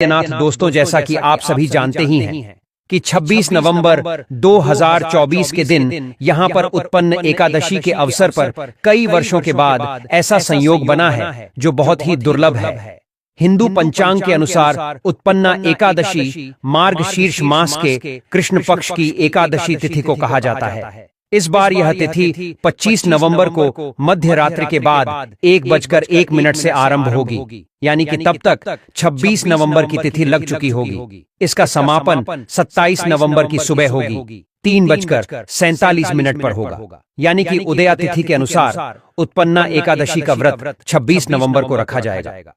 नाथ दोस्तों, जैसा कि आप सभी जानते ही हैं कि 26 नवंबर 2024 के दिन यहां पर उत्पन्न एकादशी के अवसर पर कई वर्षों के बाद ऐसा संयोग बना है जो बहुत ही दुर्लभ है। हिंदू पंचांग के अनुसार उत्पन्ना एकादशी मार्गशीर्ष मास के कृष्ण पक्ष की एकादशी तिथि को कहा जाता है। इस बार यह तिथि 25 नवंबर को मध्य रात्रि के बाद 1:01 से आरंभ होगी, यानी कि तब तक 26 नवंबर की तिथि लग चुकी होगी। इसका समापन 27 नवंबर की सुबह होगी, 3:47 पर होगा, यानी कि उदया तिथि के अनुसार उत्पन्ना एकादशी का व्रत 26 नवंबर को रखा जाएगा।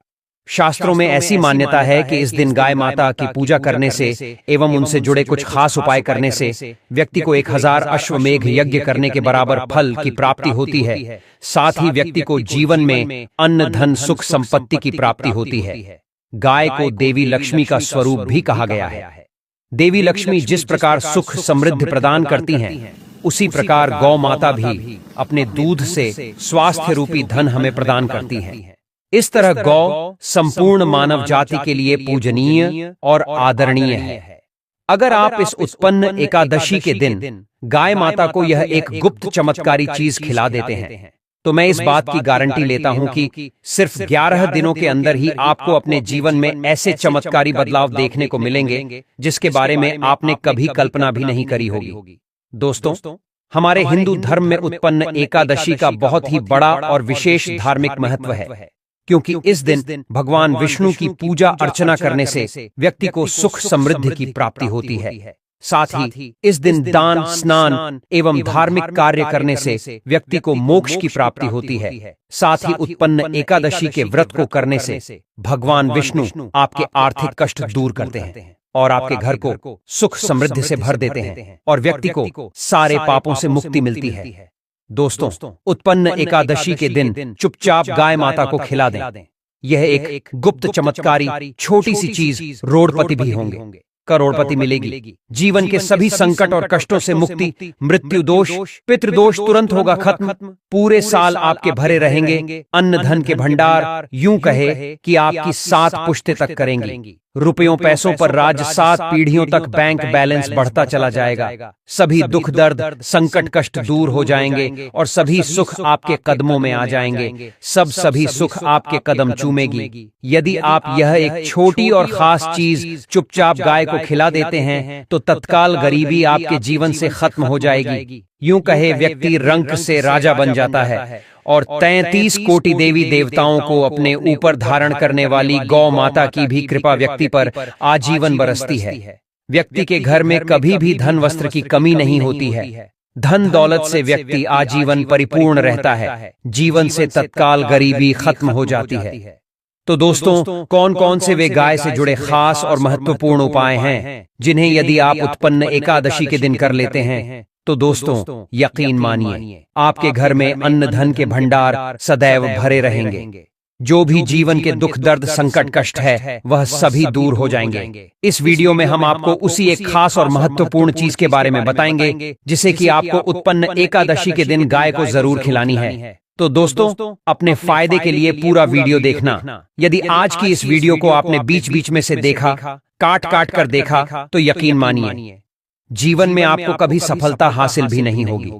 शास्त्रों में ऐसी मान्यता है कि इस दिन गाय माता की पूजा करने से एवं उनसे जुड़े कुछ खास उपाय करने से व्यक्ति को 1000 अश्वमेघ यज्ञ करने के बराबर फल की प्राप्ति होती है। साथ ही व्यक्ति को जीवन में अन्न धन सुख संपत्ति की प्राप्ति होती है। गाय को देवी लक्ष्मी का स्वरूप भी कहा गया है। देवी लक्ष्मी जिस प्रकार सुख समृद्धि प्रदान करती हैं, उसी प्रकार गौ माता भी अपने दूध से स्वास्थ्य रूपी धन हमें प्रदान करती हैं। इस तरह गौ संपूर्ण मानव जाति के लिए पूजनीय और आदरणीय है। अगर आप इस उत्पन्न एकादशी के दिन गाय माता को यह एक गुप्त चमत्कारी चीज खिला देते हैं, तो मैं इस बात की गारंटी लेता हूं कि सिर्फ 11 दिनों के अंदर ही आपको अपने जीवन में ऐसे चमत्कारी बदलाव देखने को मिलेंगे जिसके बारे में आपने कभी कल्पना भी नहीं करी होगी। दोस्तों, हमारे हिंदू धर्म में उत्पन्न एकादशी का बहुत ही बड़ा और विशेष धार्मिक महत्व है, क्योंकि इस दिन भगवान विष्णु की पूजा अर्चना करने से व्यक्ति को सुख समृद्धि की प्राप्ति होती है। साथ ही इस दिन दान स्नान एवं धार्मिक कार्य करने से व्यक्ति को मोक्ष की प्राप्ति होती है। साथ ही उत्पन्न एकादशी के व्रत को करने से भगवान विष्णु आपके आर्थिक कष्ट दूर करते हैं और आपके घर को सुख समृद्धि से भर देते हैं और व्यक्ति को सारे पापों से मुक्ति मिलती है। दोस्तों, उत्पन्न एकादशी के दिन चुपचाप गाय माता को खिला दें। यह एक गुप्त चमत्कारी छोटी सी चीज रोडपति भी होंगे, करोड़पति मिलेगी। जीवन के सभी संकट और कष्टों से मुक्ति, मृत्यु दोष पितृदोष तुरंत होगा खत्म। पूरे साल आपके भरे रहेंगे अन्न धन के भंडार, यूं कहे कि आपकी 7 पुश्तें तक करेंगी। रुपयों पैसों पर राज, 7 पीढ़ियों तक बैंक बैलेंस बढ़ता चला जाएगा। सभी दुख दर्द संकट कष्ट दूर हो जाएंगे और सभी सुख आपके कदमों में आ जाएंगे। सभी सुख आपके कदम चूमेगी। यदि आप यह एक छोटी और खास चीज चुपचाप गाय को खिला देते हैं तो तत्काल गरीबी आपके जीवन से खत्म हो जाएगी। यूं कहे व्यक्ति रंक से राजा बन जाता है और 33 कोटि देवी देवताओं को अपने ऊपर धारण करने वाली गौ माता की भी कृपा व्यक्ति पर आजीवन बरसती है। व्यक्ति के घर में कभी भी धन वस्त्र की कमी नहीं होती है। धन दौलत से व्यक्ति आजीवन परिपूर्ण रहता है। जीवन से तत्काल गरीबी खत्म हो जाती है। तो दोस्तों, कौन कौन से वे गाय से जुड़े खास और महत्वपूर्ण उपाय हैं जिन्हें यदि आप उत्पन्न एकादशी के दिन कर लेते हैं तो दोस्तों यकीन मानिए आपके घर में अन्न धन के भंडार सदैव भरे रहेंगे। जो भी जीवन के दुख दर्द संकट कष्ट है वह सभी दूर हो जाएंगे। इस वीडियो में हम आपको उसी एक खास और महत्वपूर्ण चीज के बारे में बताएंगे जिसे कि आपको उत्पन्न एकादशी के दिन गाय को जरूर खिलानी है। तो दोस्तों, अपने फायदे के लिए पूरा वीडियो देखना। यदि आज की इस वीडियो को आपने बीच बीच में से देखा, काट काट कर देखा, तो यकीन मानिए जीवन में आपको कभी सफलता हासिल भी नहीं होगी,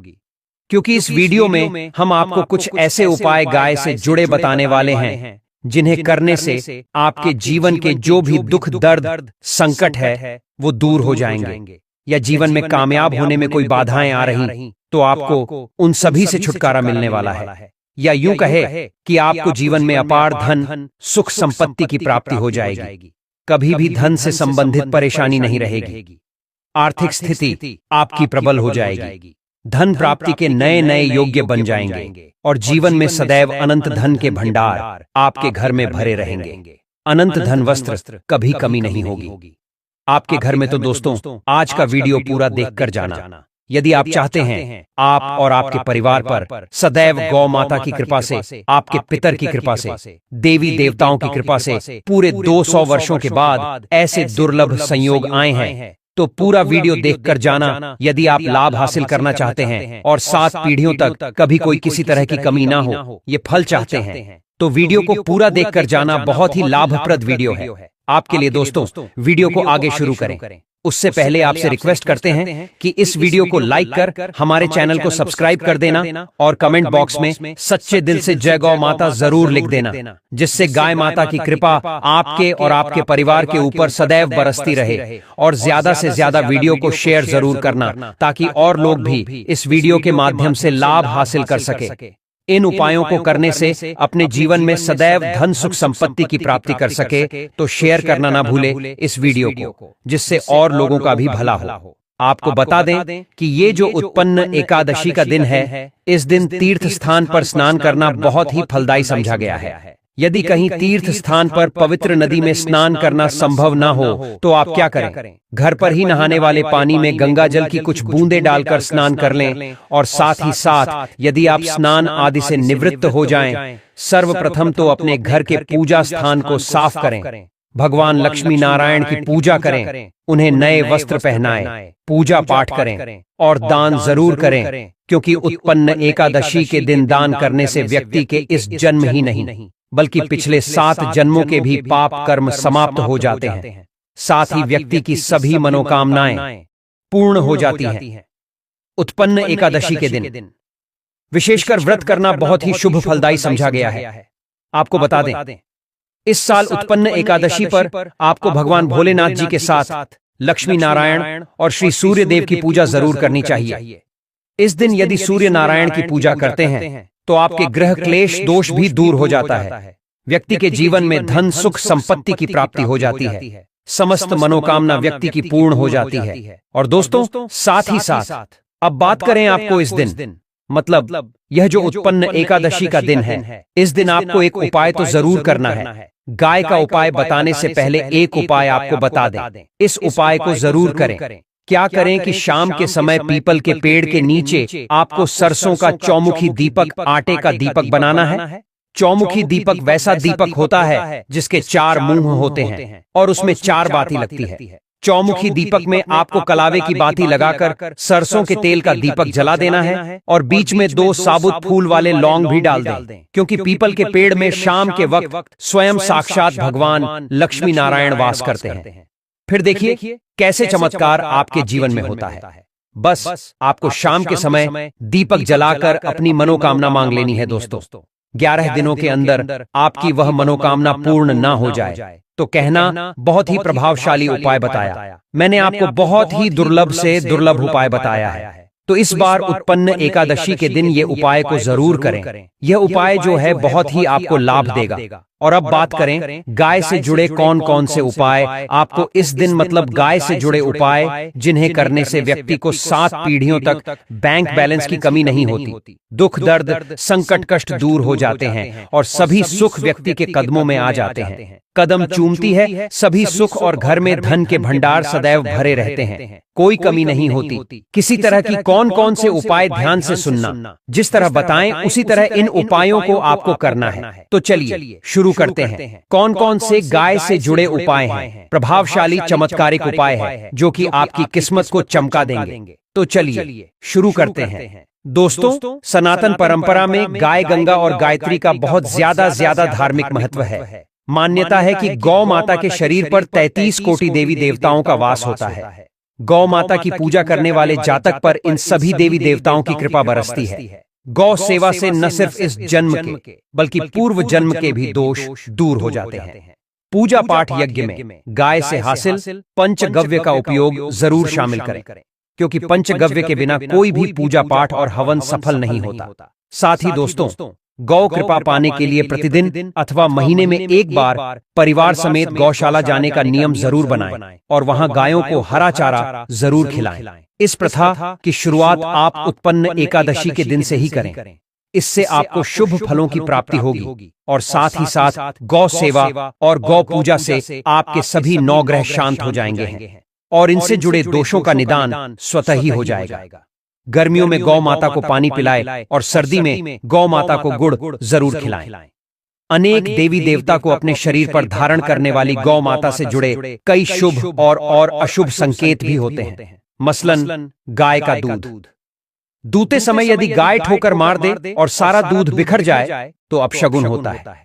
क्योंकि इस वीडियो में हम आपको कुछ ऐसे उपाय गाय से जुड़े बताने वाले हैं जिन्हें करने से आपके जीवन के जो भी दुख दर्द संकट है वो दूर हो जाएंगे। या जीवन में कामयाब होने में कोई बाधाएं आ रही तो आपको उन सभी से छुटकारा मिलने वाला है। या यूं कहे कि आपको जीवन में अपार धन सुख संपत्ति की प्राप्ति हो जाएगी। कभी भी धन से संबंधित परेशानी नहीं रहेगी। आर्थिक स्थिति आपकी प्रबल हो जाएगी। धन प्राप्ति के नए नए योग्य बन जाएंगे और जीवन में सदैव अनंत धन के भंडार आपके घर में भरे रहेंगे। अनंत धन वस्त्र कभी कमी नहीं होगी आपके घर में। तो दोस्तों, आज का वीडियो पूरा देखकर जाना। यदि आप चाहते हैं आप और आपके परिवार पर सदैव गौ माता की कृपा से, आपके पितर की कृपा से, देवी देवताओं की कृपा से पूरे 200 वर्षों के बाद ऐसे दुर्लभ संयोग आए हैं, तो पूरा वीडियो देखकर जाना। यदि आप लाभ हासिल करना चाहते हैं और 7 पीढ़ियों तक कभी कोई किसी तरह की कमी ना हो, ये फल चाहते हैं, तो वीडियो को पूरा देखकर जाना। बहुत ही लाभप्रद वीडियो है। आपके लिए दोस्तों वीडियो को आगे शुरू करें उससे पहले आपसे रिक्वेस्ट करते हैं कि इस वीडियो को लाइक कर हमारे चैनल को सब्सक्राइब कर देना और कमेंट बॉक्स में सच्चे दिल से जय गौ माता जरूर लिख देना, जिससे गाय माता की कृपा आपके और आपके परिवार के ऊपर सदैव बरसती रहे। और ज्यादा से ज्यादा वीडियो को शेयर जरूर करना ताकि और लोग भी इस वीडियो के माध्यम से लाभ हासिल कर सके। इन उपायों को करने से अपने जीवन में सदैव धन सुख संपत्ति की प्राप्ति कर सके, तो शेयर करना ना भूले इस वीडियो को, जिससे और लोगों का भी भला हो। आपको बता दें कि ये जो उत्पन्न एकादशी का दिन है, इस दिन तीर्थ स्थान पर स्नान करना बहुत ही फलदायी समझा गया है। यदि कहीं तीर्थ स्थान पर पवित्र नदी में स्नान करना संभव ना हो तो आप क्या करें, घर पर ही नहाने वाले पानी में गंगा जल की कुछ बूंदें डालकर स्नान कर लें। और साथ ही साथ यदि आप स्नान आदि से निवृत्त हो जाएं, सर्वप्रथम तो अपने घर के पूजा स्थान को साफ करें, भगवान लक्ष्मी नारायण की पूजा करें, उन्हें नए वस्त्र पहनाएं, पूजा पाठ करें और दान जरूर करें, क्योंकि उत्पन्न एकादशी के दिन दान करने से व्यक्ति के इस जन्म ही नहीं बल्कि पिछले 7 जन्मों के भी पाप कर्म समाप्त हो जाते हैं। साथ ही व्यक्ति की सभी मनोकामनाएं पूर्ण हो जाती हैं। उत्पन्न एकादशी के दिन विशेषकर व्रत करना बहुत ही शुभ फलदायी समझा गया है। आपको बता दें, इस साल उत्पन्न एकादशी पर आपको भगवान भोलेनाथ जी के साथ लक्ष्मी नारायण और श्री सूर्य देव की पूजा जरूर करनी चाहिए। इस दिन यदि सूर्य नारायण की पूजा करते हैं तो आपके ग्रह क्लेश दोष भी दूर हो जाता है। व्यक्ति के जीवन में धन सुख संपत्ति की प्राप्ति हो जाती है, समस्त मनोकामना व्यक्ति की पूर्ण हो जाती है। और दोस्तों साथ ही साथ अब बात करें आपको इस दिन, मतलब यह जो उत्पन्न एकादशी का दिन है, इस दिन आपको एक उपाय तो जरूर करना है। गाय का उपाय बताने से पहले एक उपाय आपको बता दें, इस उपाय को जरूर करें। क्या करें कि शाम के समय पीपल के पेड़ के नीचे आपको सरसों का चौमुखी दीपक, आटे का दीपक बनाना है। चौमुखी दीपक वैसा दीपक होता है जिसके 4 मुंह होते हैं और उसमें 4 बाती लगती है। चौमुखी दीपक में आपको कलावे की बाती लगाकर सरसों के तेल का दीपक जला देना है और बीच में 2 साबुत फूल वाले लौंग भी डाल दें, क्योंकि पीपल के पेड़ में शाम के वक्त स्वयं साक्षात भगवान लक्ष्मी नारायण वास करते हैं। फिर देखिए कैसे चमत्कार आपके जीवन में होता है। बस आपको शाम के समय दीपक जलाकर अपनी मनोकामना मांग लेनी है। दोस्तों 11 दिनों के अंदर आपकी वह मनोकामना पूर्ण ना हो जाए तो कहना बहुत ही प्रभावशाली उपाय बताया। मैंने आपको बहुत ही दुर्लभ से दुर्लभ उपाय बताया है, तो इस बार उत्पन्न एकादशी के दिन ये उपाय को जरूर करें। यह उपाय जो है बहुत ही आपको लाभ देगा। और अब बात करें गाय से जुड़े कौन कौन से उपाय आपको इस दिन, मतलब गाय से जुड़े उपाय जिन्हें करने से व्यक्ति को 7 पीढ़ियों तक बैंक बैलेंस की कमी नहीं होती, दुख दर्द संकट कष्ट दूर हो जाते हैं और सभी सुख व्यक्ति के कदमों में आ जाते हैं। कदम चूमती है सभी सुख और घर में धन के भंडार सदैव भरे रहते हैं, कोई कमी नहीं होती। किसी तरह की कौन कौन से उपाय ध्यान से सुनना, जिस तरह बताएं उसी तरह इन उपायों को आपको करना है। तो चलिए शुरू करते हैं। कौन कौन से गाय से जुड़े उपाय हैं, प्रभावशाली चमत्कारिक उपाय है जो कि आपकी किस्मत को चमका देंगे। तो चलिए शुरू करते हैं। दोस्तों सनातन परंपरा में गाय गंगा और गायत्री का बहुत ज्यादा धार्मिक महत्व है। मान्यता है कि गौ माता के शरीर पर 33 कोटि देवी देवताओं का वास होता है। गौ माता की पूजा करने वाले जातक पर इन सभी देवी देवताओं की कृपा बरसती है। गौ सेवा से न सिर्फ इस जन्म के बल्कि पूर्व जन्म के भी दोष दूर हो जाते हैं। पूजा पाठ यज्ञ में गाय से हासिल पंचगव्य का उपयोग जरूर शामिल करें, क्योंकि पंचगव्य के बिना कोई भी पूजा पाठ और हवन सफल नहीं होता। साथ ही दोस्तों गौ कृपा पाने के लिए प्रतिदिन अथवा महीने में एक बार परिवार समेत गौशाला जाने का नियम जरूर बनाएं और वहां गायों को हरा चारा जरूर खिलाएं। इस प्रथा की शुरुआत आप उत्पन्न एकादशी के दिन से ही करें। इससे आपको शुभ फलों की प्राप्ति होगी और साथ ही साथ गौ सेवा और गौ पूजा से आपके सभी 9 ग्रह शांत हो जाएंगे और इनसे जुड़े दोषों का निदान स्वतः ही हो जाएगा। गर्मियों में गौ माता को पानी पिलाएं और सर्दी में गौ माता को गुड़ जरूर खिलाएं। अनेक देवी देवता को अपने शरीर पर धारण करने वाली गौ माता से जुड़े कई शुभ और अशुभ संकेत भी होते हैं। मसलन गाय का दूध। दूते समय यदि गाय ठोकर मार दे और सारा दूध बिखर जाए तो अपशगुन होता है।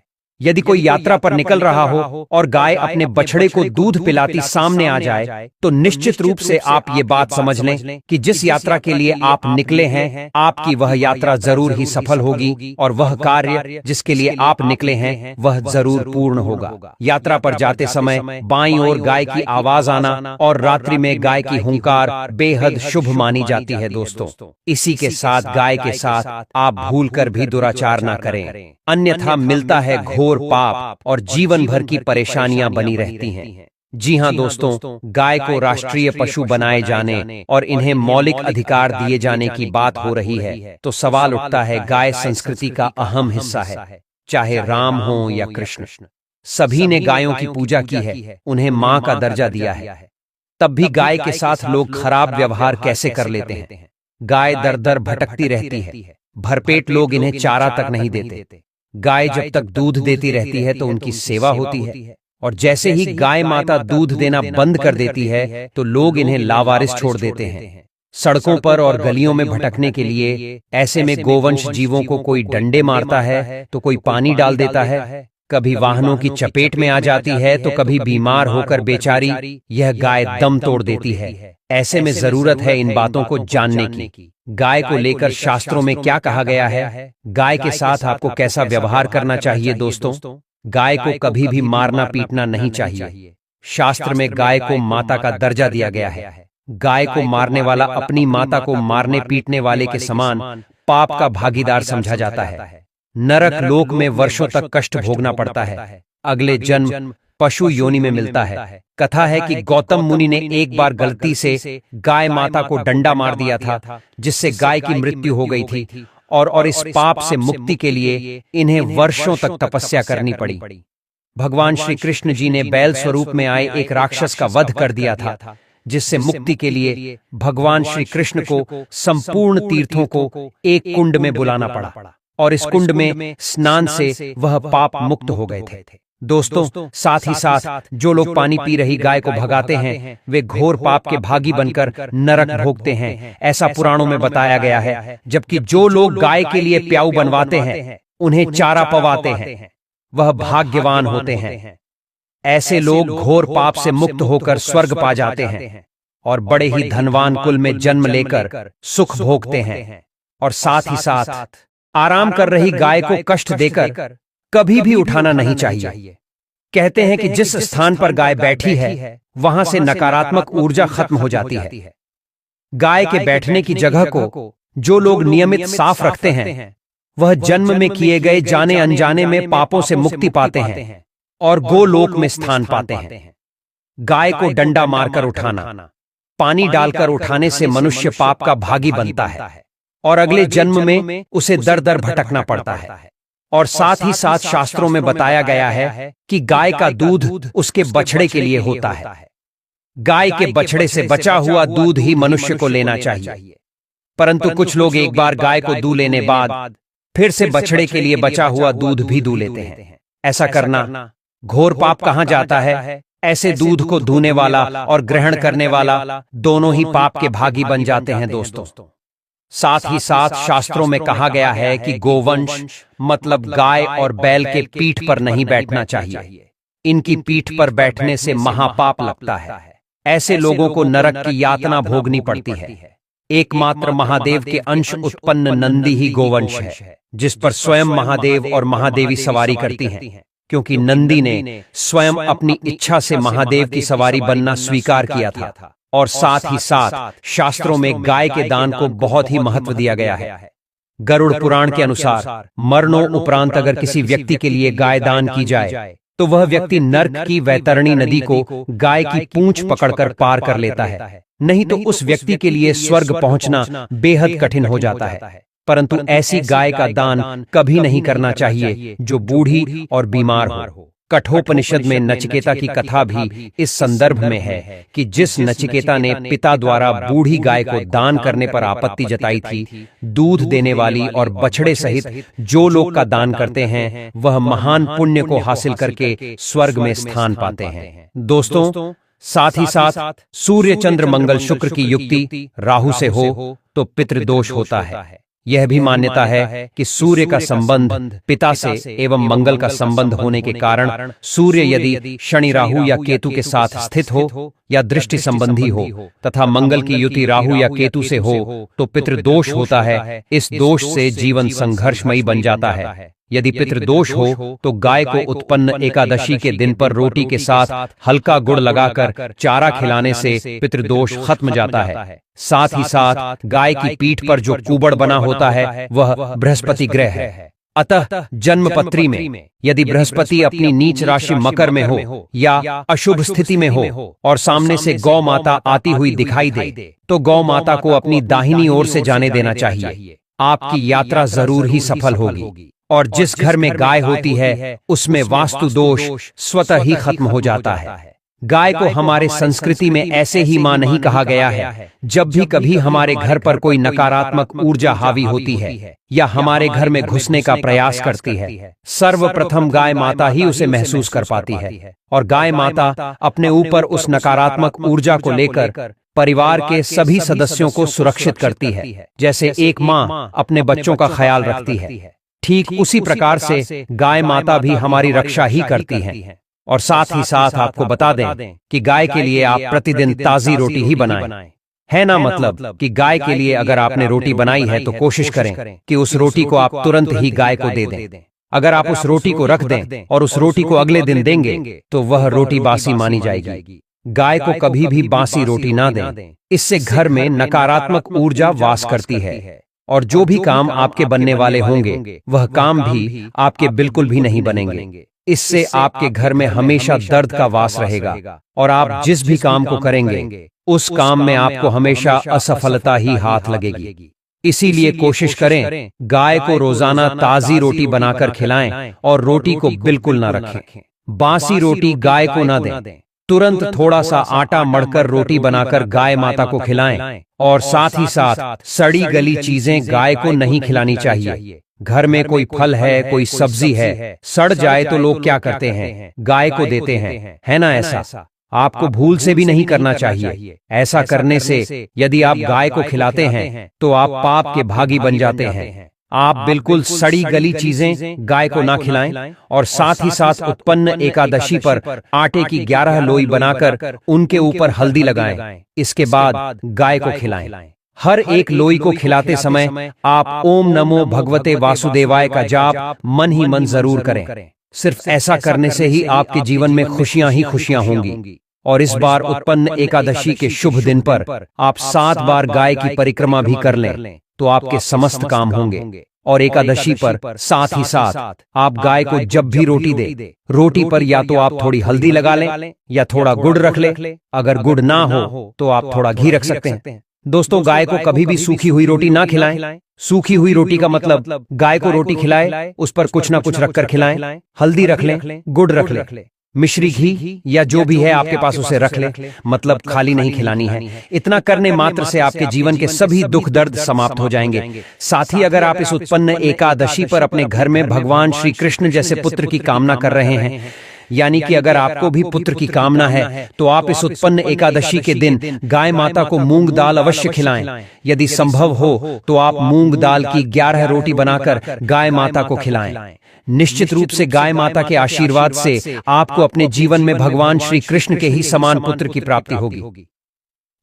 यदि कोई यात्रा पर निकल रहा हो और गाय अपने बछड़े को दूध पिलाती सामने आ जाए तो निश्चित रूप से आप ये बात समझ लें कि जिस यात्रा के लिए आप निकले हैं आपकी वह यात्रा जरूर ही सफल होगी और वह कार्य जिसके लिए आप निकले हैं वह जरूर पूर्ण होगा। यात्रा पर जाते समय बाईं ओर गाय की आवाज आना और रात्रि में गाय की हुंकार बेहद शुभ मानी जाती है दोस्तों। इसी के साथ गाय के साथ आप भूलकर भी दुराचार न करें, अन्यथा मिलता है घोर पाप और जीवन भर की परेशानियां बनी रहती हैं। जी हां दोस्तों, गाय को राष्ट्रीय पशु बनाए जाने और इन्हें मौलिक अधिकार दिए जाने की बात हो रही है तो सवाल उठता है, गाय संस्कृति का अहम हिस्सा है। चाहे राम हो या कृष्ण, सभी ने गायों की पूजा की है, उन्हें मां का दर्जा दिया है। तब भी गाय के साथ लोग खराब व्यवहार कैसे कर लेते हैं। गाय दर दर भटकती रहती है, भरपेट लोग इन्हें चारा तक नहीं देते। गाय जब तक दूध देती रहती है तो उनकी सेवा होती है, और जैसे ही गाय माता दूध देना बंद कर देती है तो लोग इन्हें लावारिस छोड़ देते हैं, सड़कों पर और गलियों में भटकने के लिए। ऐसे में गोवंश जीवों को कोई डंडे मारता है तो कोई पानी डाल देता है, कभी वाहनों की चपेट में आ जाती है तो कभी बीमार होकर बेचारी यह गाय दम तोड़ देती है। ऐसे में जरूरत है इन बातों को जानने की। गाय को लेकर शास्त्रों में क्या कहा गया है, गाय के साथ आपको कैसा व्यवहार करना चाहिए दोस्तों। गाय को कभी भी मारना पीटना नहीं चाहिए। शास्त्र में गाय को माता का दर्जा दिया गया है। गाय को मारने वाला अपनी माता को मारने पीटने वाले के समान पाप का भागीदार समझा जाता है। नरक लोक में वर्षों तक कष्ट भोगना पड़ता है। अगले जन्म पशु योनि में मिलता है। कथा है कि गौतम मुनि ने एक बार गलती से गाय माता को डंडा मार दिया था, जिससे गाय की मृत्यु हो गई थी और इस पाप से मुक्ति के लिए इन्हें वर्षों तक तपस्या करनी पड़ी। भगवान श्री कृष्ण जी ने बैल स्वरूप में आए एक राक्षस का वध कर दिया था, जिससे मुक्ति के लिए भगवान श्री कृष्ण को संपूर्ण तीर्थों को एक कुंड में बुलाना पड़ा और इस कुंड में स्नान से वह पाप मुक्त हो गए थे। दोस्तों, साथ ही साथ जो लोग पानी पी रही गाय को भगाते हैं वे घोर पाप के भागी बनकर नरक भोगते हैं, ऐसा पुराणों में बताया गया है। जबकि जो लोग गाय के लिए प्याऊ बनवाते हैं, उन्हें चारा पवाते हैं, वह भाग्यवान होते हैं। ऐसे लोग घोर पाप से मुक्त होकर स्वर्ग पा जाते हैं और बड़े ही धनवान कुल में जन्म लेकर सुख भोगते हैं। और साथ ही साथ आराम कर रही गाय को कष्ट देकर कभी भी उठाना नहीं चाहिए। कहते हैं कि जिस स्थान पर गाय बैठी है वहां से नकारात्मक ऊर्जा खत्म हो जाती है। गाय के बैठने की जगह को जो लोग नियमित साफ रखते हैं वह जन्म में किए गए जाने अनजाने में पापों से मुक्ति पाते हैं और गोलोक में स्थान पाते हैं। गाय को डंडा मारकर उठाना, पानी डालकर उठाने से मनुष्य पाप का भागी बनता है और अगले जन्म में उसे दर दर भटकना पड़ता है। और साथ ही साथ शास्त्रों में बताया गया है कि गाय का दूध उसके बछड़े के लिए होता है। गाय के बछड़े से बचा हुआ दूध ही मनुष्य को लेना चाहिए, परंतु कुछ लोग एक बार गाय को दूध लेने बाद फिर से बछड़े के लिए बचा हुआ दूध भी दूध लेते हैं। ऐसा करना घोर पाप कहाँ जाता है। ऐसे दूध को दूने वाला और ग्रहण करने वाला दोनों ही पाप के भागी बन जाते हैं दोस्तों। साथ ही साथ शास्त्रों में कहा गया है कि गोवंश मतलब गाय और बैल के पीठ पर नहीं बैठना चाहिए। इनकी पीठ पर बैठने से महापाप लगता है। ऐसे लोगों को नरक की यातना भोगनी पड़ती है। एकमात्र महादेव के अंश उत्पन्न नंदी ही गोवंश है, जिस पर स्वयं महादेव और महादेवी सवारी करती हैं, क्योंकि नंदी ने स्वयं अपनी इच्छा से महादेव की सवारी बनना स्वीकार किया था। और साथ ही साथ शास्त्रों में गाय के दान को बहुत ही महत्व दिया गया है। गरुड़ पुराण के अनुसार मरणों उपरांत अगर किसी व्यक्ति के लिए गाय दान की जाए तो वह व्यक्ति नर्क की वैतरणी नदी को गाय की पूंछ पकड़कर पार कर लेता है, नहीं तो उस व्यक्ति के लिए स्वर्ग पहुंचना बेहद कठिन हो जाता है। परंतु ऐसी गाय का दान कभी नहीं करना चाहिए जो बूढ़ी और बीमार हो। कठोपनिषद में नचिकेता की कथा भी इस संदर्भ में है कि जिस नचिकेता ने पिता द्वारा बूढ़ी गाय को दान करने पर आपत्ति जताई थी, दूध देने वाली और बछड़े सहित जो लोग का दान करते हैं वह महान पुण्य को हासिल करके स्वर्ग में स्थान पाते हैं। दोस्तों, साथ ही साथ सूर्य चंद्र मंगल शुक्र की युक्ति राहु से हो तो पितृदोष होता है। यह भी मान्यता है कि सूर्य का संबंध पिता से एवं मंगल का संबंध होने के कारण सूर्य यदि शनि राहु या केतु के साथ स्थित हो या दृष्टि संबंधी हो तथा मंगल की युति राहु या केतु से हो तो पितृदोष होता है। इस दोष से जीवन संघर्षमयी बन जाता है। यदि पितृदोष हो तो गाय को उत्पन्न एकादशी के दिन पर रोटी के साथ हल्का गुड़ लगाकर चारा खिलाने से पितृदोष खत्म जाता है। साथ ही साथ गाय की पीठ पर जो कुबड़ बना होता है वह बृहस्पति ग्रह है। अतः जन्मपत्री में यदि बृहस्पति अपनी नीच राशि मकर में हो या अशुभ स्थिति में हो और सामने से गौ माता आती हुई दिखाई दे तो गौ माता को अपनी दाहिनी ओर से जाने देना चाहिए। आपकी यात्रा जरूर ही सफल होगी और जिस घर में गाय होती है उसमें वास्तु दोष स्वतः ही खत्म हो जाता है। गाय को हमारे संस्कृति में ऐसे ही मां नहीं कहा गया है। जब भी कभी हमारे घर पर कोई नकारात्मक ऊर्जा हावी होती है या हमारे घर में घुसने का प्रयास करती है, सर्वप्रथम गाय माता ही उसे महसूस कर पाती है और गाय माता अपने ऊपर उस नकारात्मक ऊर्जा को लेकर परिवार के सभी सदस्यों को सुरक्षित करती है। जैसे एक मां अपने बच्चों का ख्याल रखती है, ठीक उसी प्रकार से गाय माता भी हमारी रक्षा ही करती हैं। और साथ ही साथ आपको बता दें कि गाय के लिए आप प्रतिदिन ताजी रोटी ही बनाएं। है ना, मतलब कि गाय के लिए अगर आपने रोटी बनाई है तो कोशिश करें कि उस रोटी को आप तुरंत ही गाय को दे दें। अगर आप उस रोटी को रख दें और उस रोटी को अगले दिन देंगे तो वह रोटी बासी मानी जाएगी। गाय को कभी भी बासी रोटी ना दें, इससे घर में नकारात्मक ऊर्जा वास करती है और जो भी काम आपके बनने वाले होंगे वह काम भी आपके बिल्कुल भी नहीं बनेंगे। इससे आपके घर में हमेशा दर्द का वास रहेगा और आप जिस भी काम को करेंगे उस काम में आपको हमेशा असफलता ही हाथ लगेगी। इसीलिए कोशिश करें गाय को रोजाना ताजी रोटी बनाकर खिलाएं और रोटी को बिल्कुल ना रखें। बासी रोटी गाय को ना दें। तुरंत थोड़ा सा आटा मढ़कर रोटी बनाकर गाय माता को खिलाएं और साथ ही साथ सड़ी गली चीजें गाय को नहीं खिलानी चाहिए। घर में कोई फल है, कोई सब्जी है, सड़ जाए तो लोग क्या करते हैं, गाय को देते हैं, है ना। ऐसा आपको भूल से भी नहीं करना चाहिए। ऐसा करने से यदि आप गाय को खिलाते हैं तो आप पाप के भागी बन जाते हैं। आप बिल्कुल सड़ी गली चीजें गाय को ना खिलाएं और साथ ही साथ उत्पन्न एकादशी पर आटे की 11 लोई बनाकर उनके ऊपर हल्दी लगाएं। इसके बाद गाय को खिलाएं। हर एक लोई को खिलाते समय आप ओम नमो भगवते वासुदेवाय का जाप मन ही मन जरूर करें। सिर्फ ऐसा करने से ही आपके जीवन में खुशियां ही खुशियां होंगी। और इस बार उत्पन्न एकादशी के शुभ दिन पर आप 7 बार गाय की परिक्रमा भी कर लें तो आपके समस्त काम होंगे। और एकादशी पर साथ ही साथ आप गाय को जब भी रोटी दे, रोटी पर या तो आप थोड़ी हल्दी लगा लें या थोड़ा गुड़ रख लें। अगर गुड़ ना हो तो आप थोड़ा घी रख सकते हैं। दोस्तों, गाय को कभी भी सूखी हुई रोटी ना खिलाएं। सूखी हुई रोटी का मतलब गाय को रोटी खिलाए, उस पर कुछ ना कुछ रखकर खिलाएं। हल्दी रख लें, गुड़ रख लें, मिश्री घी या जो भी है आपके पास उसे रख लें, मतलब खाली नहीं खिलानी है। इतना करने मात्र से आपके जीवन के सभी दुख दर्द समाप्त हो जाएंगे। साथ ही अगर आप इस उत्पन्न एकादशी पर अपने घर में भगवान श्री कृष्ण जैसे पुत्र की कामना कर रहे हैं, यानी कि अगर आपको भी पुत्र की कामना है तो आप इस उत्पन्न एकादशी के दिन गाय माता को मूंग दाल अवश्य खिलाएं। यदि संभव हो तो आप मूंग दाल की 11 रोटी बनाकर गाय माता को खिलाएं। निश्चित रूप से गाय माता के आशीर्वाद से आपको अपने जीवन में भगवान श्री कृष्ण के ही समान पुत्र की प्राप्ति होगी।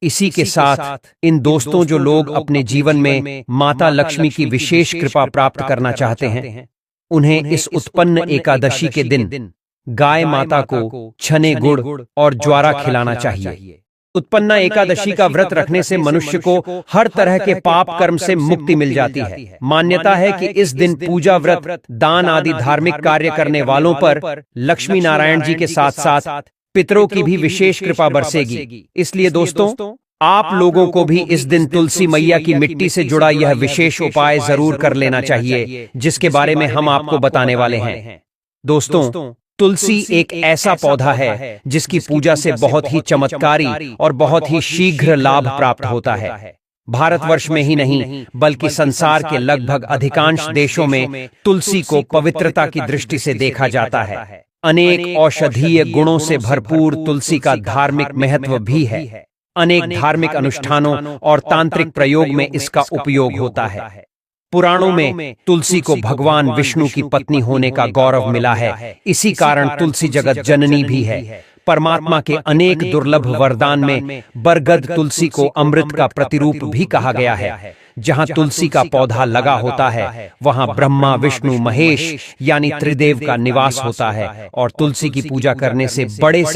इसी के साथ इन दोस्तों, जो लोग अपने जीवन में माता लक्ष्मी की विशेष कृपा प्राप्त करना चाहते हैं, उन्हें इस उत्पन्न एकादशी के दिन गाय माता को छने गुड़ और ज्वारा खिलाना चाहिए। उत्पन्न एकादशी का व्रत रखने से मनुष्य को हर तरह के पाप कर्म से मुक्ति मिल जाती है। मान्यता है कि इस दिन पूजा, व्रत, दान आदि धार्मिक कार्य करने वालों पर लक्ष्मी नारायण जी के साथ साथ पितरों की भी विशेष कृपा बरसेगी। इसलिए दोस्तों, आप लोगों को भी इस दिन तुलसी मैया की मिट्टी से जुड़ा यह विशेष उपाय जरूर कर लेना चाहिए, जिसके बारे में हम आपको बताने वाले हैं। दोस्तों, तुलसी एक ऐसा पौधा है जिसकी पूजा से बहुत ही चमत्कारी और बहुत ही शीघ्र लाभ प्राप्त होता है। भारतवर्ष में ही नहीं बल्कि संसार के लगभग अधिकांश देशों में तुलसी को पवित्रता की दृष्टि से देखा जाता है। अनेक औषधीय गुणों से भरपूर तुलसी का धार्मिक महत्व भी है। अनेक धार्मिक अनुष्ठानों और तांत्रिक प्रयोग में इसका उपयोग होता है। पुराणों में तुलसी को भगवान विष्णु की पत्नी होने का गौरव मिला है। इसी कारण तुलसी जगत जननी भी है। परमात्मा के अनेक दुर्लभ वरदान में बरगद तुलसी को अमृत का प्रतिरूप भी कहा गया है। जहां तुलसी का पौधा लगा होता है वहां ब्रह्मा विष्णु महेश यानी त्रिदेव का निवास होता है। और तुलसी की पूजा करने से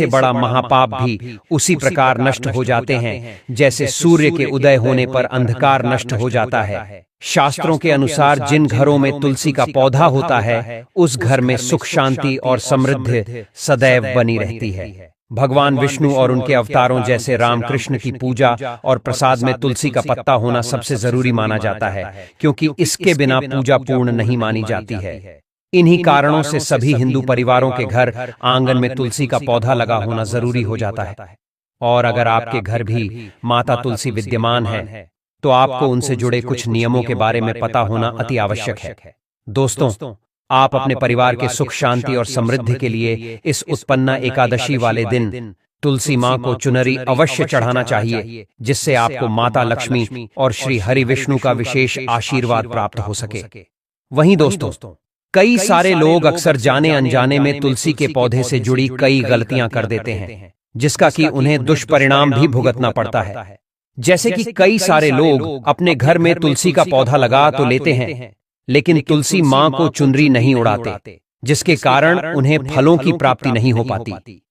बड़ा महापाप भी उसी प्रकार नष्ट हो जाते हैं जैसे सूर्य के उदय होने पर अंधकार नष्ट हो जाता है। शास्त्रों के अनुसार जिन घरों में तुलसी का पौधा होता है उस घर में सुख शांति और समृद्धि सदैव बनी रहती है। भगवान विष्णु और उनके अवतारों जैसे रामकृष्ण की पूजा और प्रसाद में तुलसी का पत्ता होना सबसे जरूरी माना जाता है, क्योंकि इसके बिना पूजा पूर्ण नहीं मानी जाती है। इन्हीं कारणों से सभी हिंदू परिवारों के घर आंगन में तुलसी का पौधा लगा होना जरूरी हो जाता है। और अगर आपके घर भी माता तुलसी विद्यमान है तो आपको उनसे जुड़े कुछ नियमों के बारे में पता होना अति आवश्यक है। दोस्तों, आप अपने परिवार के सुख शांति और समृद्धि के लिए इस उत्पन्ना एकादशी वाले दिन तुलसी मां को चुनरी अवश्य चढ़ाना चाहिए, जिससे आपको माता लक्ष्मी और श्री हरि विष्णु का विशेष आशीर्वाद प्राप्त हो सके। वहीं दोस्तों, कई सारे लोग अक्सर जाने अनजाने में तुलसी के पौधे से जुड़ी कई गलतियां कर देते हैं, जिसका कि उन्हें दुष्परिणाम भी भुगतना पड़ता है। जैसे कि कई सारे लोग अपने घर में तुलसी का पौधा लगा तो लेते हैं, लेकिन तुलसी मां को चुनरी नहीं उड़ाते, जिसके कारण उन्हें फलों की प्राप्ति नहीं हो पाती।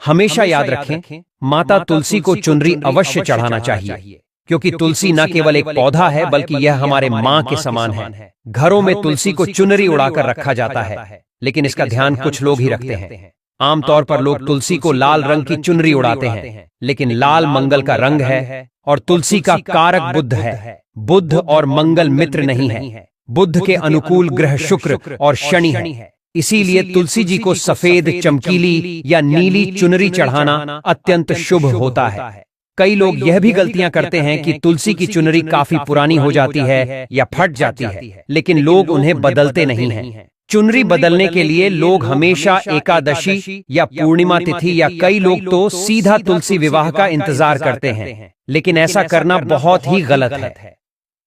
हमेशा याद रखें, माता तुलसी को चुनरी अवश्य चढ़ाना चाहिए, क्योंकि तुलसी न केवल एक पौधा है बल्कि यह हमारे मां के समान है। घरों में तुलसी को चुनरी उड़ाकर रखा जाता है, लेकिन इसका ध्यान कुछ लोग ही रखते हैं। आमतौर पर लोग तुलसी को लाल रंग की चुनरी उड़ाते हैं, लेकिन लाल मंगल का रंग है और तुलसी का कारक बुध है। बुध और मंगल मित्र नहीं है। बुध के अनुकूल ग्रह शुक्र और शनि है। इसीलिए तुलसी जी को सफेद, चमकीली या नीली चुनरी चढ़ाना अत्यंत शुभ होता है। कई लोग यह भी गलतियां करते हैं कि तुलसी की चुनरी काफी पुरानी हो जाती है या फट जाती है, लेकिन लोग उन्हें बदलते नहीं हैं। चुनरी बदलने के लिए लोग हमेशा एकादशी या पूर्णिमा तिथि या कई लोग तो सीधा तुलसी विवाह का इंतजार करते हैं, लेकिन ऐसा करना बहुत ही गलत है।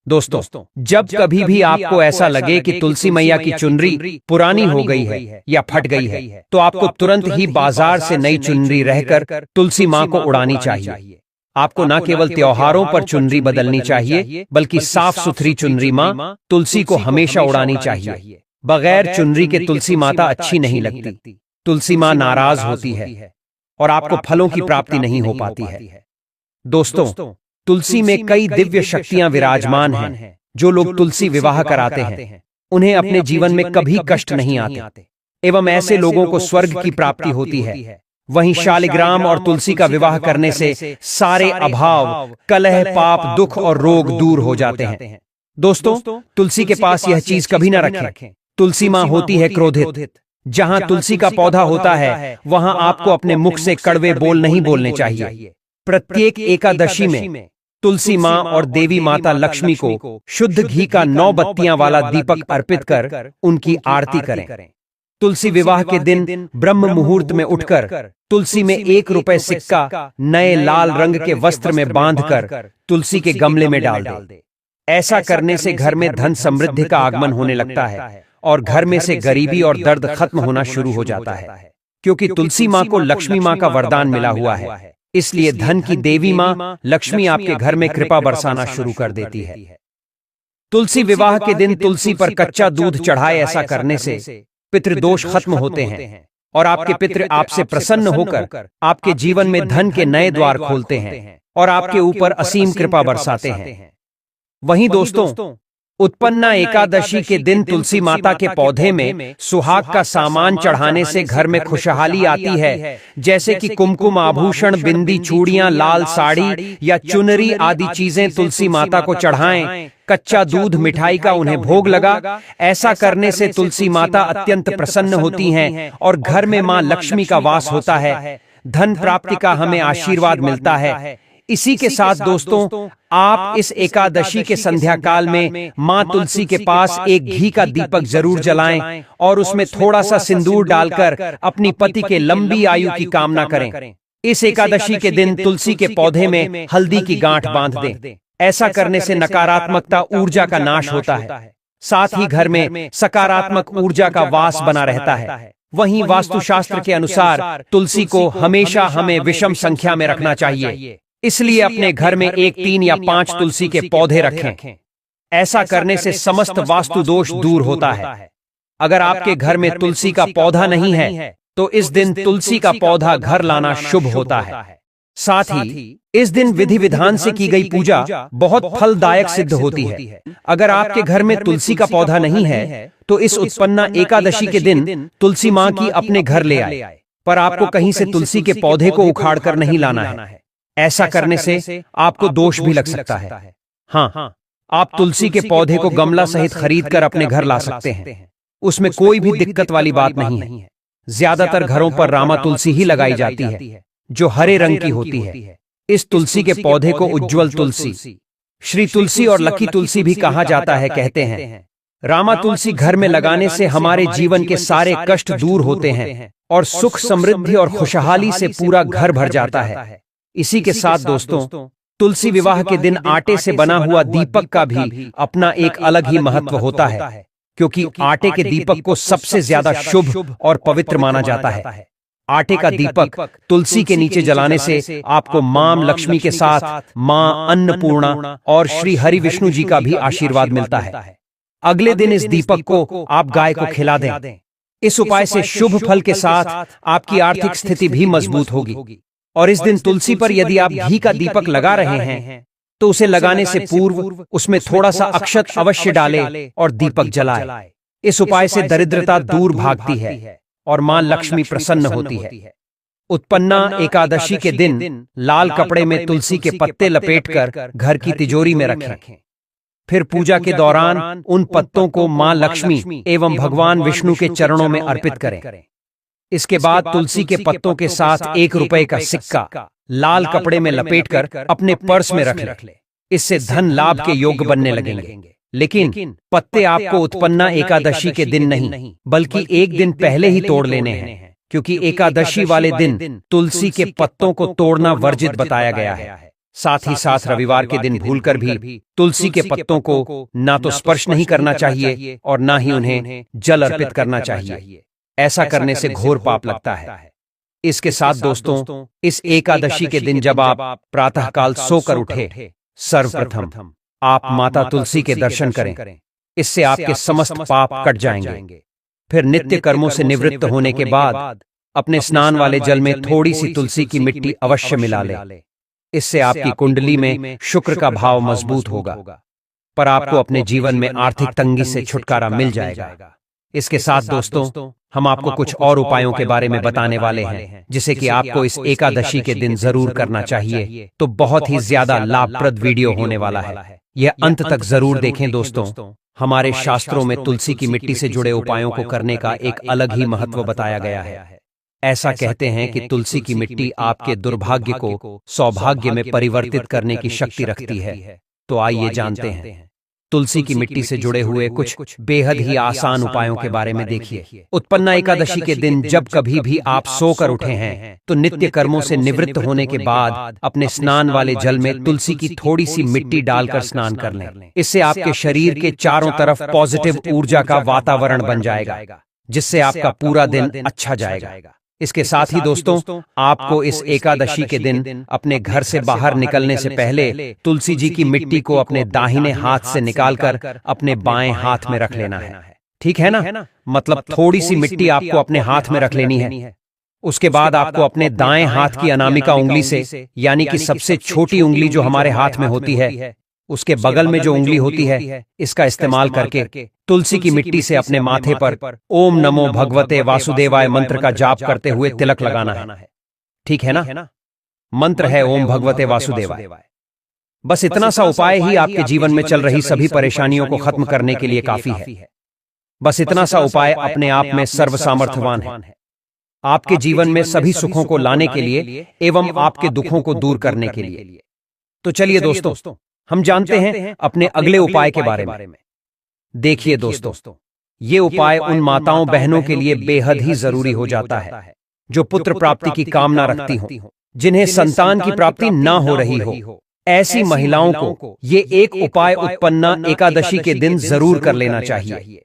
दोस्तों, जब कभी भी आपको ऐसा लगे कि तुलसी मैया की चुनरी पुरानी हो गई है या फट गई है, तो आपको तुरंत ही बाजार से नई चुनरी रहकर तुलसी मां को उड़ानी चाहिए। आपको न केवल त्योहारों पर चुनरी बदलनी चाहिए, बल्कि साफ सुथरी चुनरी मां तुलसी को हमेशा उड़ानी चाहिए। बगैर चुनरी के तुलसी माता अच्छी नहीं लगती। तुलसी मां नाराज होती है और आपको फलों की प्राप्ति नहीं हो पाती है। दोस्तों, तुलसी में कई दिव्य शक्तियां विराजमान हैं। जो लोग तुलसी विवाह कराते हैं उन्हें अपने जीवन में कभी कष्ट नहीं आते एवं ऐसे लोगों को स्वर्ग की प्राप्ति होती है। वहीं शालिग्राम और तुलसी का विवाह करने से सारे अभाव, कलह, पाप, दुख और रोग दूर हो जाते हैं। दोस्तों, तुलसी के पास यह चीज कभी न रखें। तुलसी मां होती है क्रोधित। जहां तुलसी का पौधा होता है वहां आपको अपने मुख से कड़वे बोल नहीं बोलने चाहिए। प्रत्येक एकादशी में तुलसी मां और देवी माता लक्ष्मी को शुद्ध घी का 9 बत्तियां वाला दीपक अर्पित कर उनकी आरती करें। तुलसी विवाह के दिन ब्रह्म मुहूर्त में उठकर तुलसी में 1 रुपए सिक्का नए लाल रंग के वस्त्र में बांधकर तुलसी के गमले में डाल दे। ऐसा करने से घर में धन समृद्धि का आगमन होने लगता है और घर में से गरीबी और दर्द खत्म होना शुरू हो जाता है, क्योंकि तुलसी मां को लक्ष्मी मां का वरदान मिला हुआ है। इसलिए धन की देवी मां लक्ष्मी आपके घर में कृपा बरसाना शुरू कर देती है। तुलसी विवाह के दिन तुलसी पर कच्चा दूध चढ़ाए। ऐसा करने से पितृदोष खत्म होते हैं और आपके पितृ आपसे प्रसन्न होकर आपके जीवन में धन के नए द्वार खोलते हैं और आपके ऊपर असीम कृपा बरसाते हैं। वहीं दोस्तों, उत्पन्ना एकादशी के दिन तुलसी माता के पौधे में सुहाग का सामान चढ़ाने से घर में खुशहाली आती है, जैसे कि कुमकुम, आभूषण, बिंदी, चूड़ियां, लाल साड़ी या चुनरी आदि चीजें तुलसी माता को चढ़ाएं। कच्चा दूध, मिठाई का उन्हें भोग लगा। ऐसा करने से तुलसी माता अत्यंत प्रसन्न होती हैं और घर में मां लक्ष्मी का वास होता है। धन प्राप्ति का हमें आशीर्वाद मिलता है। इसी के साथ दोस्तों, आप इस एकादशी के संध्या काल में मां तुलसी के पास एक घी का दीपक जरूर जलाएं और उसमें थोड़ा सा सिंदूर डालकर अपनी पति के लंबी आयु की कामना करें। इस एकादशी के दिन तुलसी के पौधे में हल्दी की गांठ बांध दें। ऐसा करने से नकारात्मकता ऊर्जा का नाश होता है, साथ ही घर में सकारात्मक ऊर्जा का वास बना रहता है। वहीं वास्तुशास्त्र के अनुसार तुलसी को हमेशा हमें विषम संख्या में रखना चाहिए, इसलिए अपने घर में 1, 3 या 5 तुलसी के पौधे रखें। ऐसा करने से समस्त वास्तु दोष दूर होता है। अगर आपके घर में तुलसी का पौधा नहीं है तो इस दिन तुलसी का पौधा घर लाना शुभ होता है। साथ ही इस दिन विधि विधान से की गई पूजा बहुत फलदायक सिद्ध होती है। अगर आपके घर में तुलसी का पौधा नहीं है तो इस उत्पन्ना एकादशी के दिन तुलसी माँ की अपने घर ले आए, पर आपको कहीं से तुलसी के पौधे को उखाड़ कर नहीं लाना है। ऐसा करने से आपको दोष भी लग सकता है। हाँ, आप तुलसी के पौधे को गमला सहित खरीद कर अपने घर ला सकते हैं, उसमें कोई भी दिक्कत वाली बात नहीं है। ज्यादातर घरों पर रामा तुलसी ही लगाई जाती है, जो हरे रंग की होती है। इस तुलसी के पौधे को उज्ज्वल तुलसी, श्री तुलसी और लकी तुलसी भी कहा जाता है। कहते हैं रामा तुलसी घर में लगाने से हमारे जीवन के सारे कष्ट दूर होते हैं और सुख समृद्धि और खुशहाली से पूरा घर भर जाता है। इसी के साथ दोस्तों, तुलसी विवाह के दिन आटे से बना हुआ दीपक का भी अपना एक अलग ही महत्व होता है, क्योंकि आटे के दीपक को सबसे ज्यादा शुभ और पवित्र माना जाता है। आटे का दीपक तुलसी के नीचे जलाने से आपको मां लक्ष्मी के साथ मां अन्नपूर्णा और श्री हरि विष्णु जी का भी आशीर्वाद मिलता है। अगले दिन इस दीपक को आप गाय को खिला दें। इस उपाय से शुभ फल के साथ आपकी आर्थिक स्थिति भी मजबूत होगी। और इस दिन तुलसी पर यदि आप घी का दीपक लगा रहे हैं तो उसे लगाने से पूर्व उसमें थोड़ा सा अक्षत अवश्य डालें और दीपक जलाएं। इस उपाय से दरिद्रता दूर भागती है और मां लक्ष्मी प्रसन्न होती है। उत्पन्ना एकादशी के दिन लाल कपड़े में तुलसी के पत्ते लपेटकर घर की तिजोरी में रखें। फिर पूजा के दौरान उन पत्तों को मां लक्ष्मी एवं भगवान विष्णु के चरणों में अर्पित करें। इसके बाद तुलसी के पत्तों के साथ 1 रुपए का सिक्का लाल कपड़े में लपेटकर अपने पर्स में रख लें। इससे धन लाभ के योग्य बनने लगेंगे। लेकिन पत्ते आपको उत्पन्ना एकादशी के दिन नहीं बल्कि एक दिन पहले ही तोड़ लेने हैं, क्योंकि एकादशी वाले दिन तुलसी के पत्तों को तोड़ना वर्जित बताया गया है। साथ ही साथ रविवार के दिन भूलकर भी तुलसी के पत्तों को ना तो स्पर्श नहीं करना चाहिए और ना ही उन्हें जल अर्पित करना चाहिए। ऐसा करने से घोर पाप लगता है। इसके साथ दोस्तों, इस एकादशी के दिन जब आप प्रातःकाल सोकर उठे, सर्वप्रथम आप माता तुलसी के दर्शन करें। इससे आपके समस्त पाप कट जाएंगे। फिर नित्य कर्मों से निवृत्त होने के बाद अपने स्नान वाले जल में थोड़ी सी तुलसी की मिट्टी अवश्य मिला लें। इससे आपकी कुंडली में शुक्र का भाव मजबूत होगा, पर आपको अपने जीवन में आर्थिक तंगी से छुटकारा मिल जाएगा। इसके साथ दोस्तों, हम आपको कुछ और उपायों के बारे में बताने वाले हैं, जिसे कि आपको इस एकादशी के दिन जरूर करना चाहिए। तो बहुत ही ज्यादा लाभप्रद वीडियो होने वाला है, यह अंत तक जरूर देखें दोस्तों। हमारे शास्त्रों में तुलसी की मिट्टी से जुड़े उपायों को करने का एक अलग ही महत्व बताया गया है। ऐसा कहते हैं कि तुलसी की मिट्टी आपके दुर्भाग्य को सौभाग्य में परिवर्तित करने की शक्ति रखती है। तो आइए जानते हैं तुलसी की मिट्टी से जुड़े हुए कुछ बेहद ही आसान उपायों के बारे में। देखिए, उत्पन्ना एकादशी के दिन जब कभी भी आप सोकर उठे हैं तो नित्य कर्मों से निवृत्त होने के बाद अपने स्नान वाले जल में तुलसी की थोड़ी सी मिट्टी डालकर स्नान कर लें। इससे आपके शरीर के चारों तरफ पॉजिटिव ऊर्जा का वातावरण बन जाएगा, जिससे आपका पूरा दिन अच्छा जाएगा। इसके साथ ही दोस्तों, आपको इस एकादशी के दिन अपने घर से बाहर निकलने से पहले तुलसी जी की मिट्टी को अपने दाहिने हाथ से निकालकर अपने बाएं हाथ में रख लेना है। ठीक है ना? मतलब थोड़ी सी मिट्टी आपको अपने हाथ में रख लेनी है। उसके बाद आपको अपने दाएं हाथ की अनामिका उंगली से, यानी कि सबसे छोटी उंगली जो हमारे हाथ में होती है, उसके बगल में जो उंगली होती है, इसका इस्तेमाल करके तुलसी की मिट्टी से अपने माथे पर ओम नमो भगवते वासुदेवाय मंत्र का जाप करते हुए तिलक लगाना है। ठीक है ना? मंत्र है ओम भगवते वासुदेवाय। बस इतना सा उपाय ही आपके जीवन में चल रही सभी परेशानियों को खत्म करने के लिए काफी है। बस इतना सा उपाय अपने आप में सर्वसामर्थ्यवान है, आपके जीवन में सभी सुखों को लाने के लिए एवं आपके दुखों को दूर करने के लिए। तो चलिए दोस्तों, हम जानते हैं अपने अगले उपाय के बारे में। देखिए दोस्तों, ये उपाय उन माताओं बहनों के लिए बेहद ही जरूरी हो जाता है जो पुत्र प्राप्ति की कामना रखती हों, जिन्हें संतान की प्राप्ति ना हो रही हो। ऐसी महिलाओं को ये एक उपाय उत्पन्ना एकादशी के दिन जरूर कर लेना चाहिए।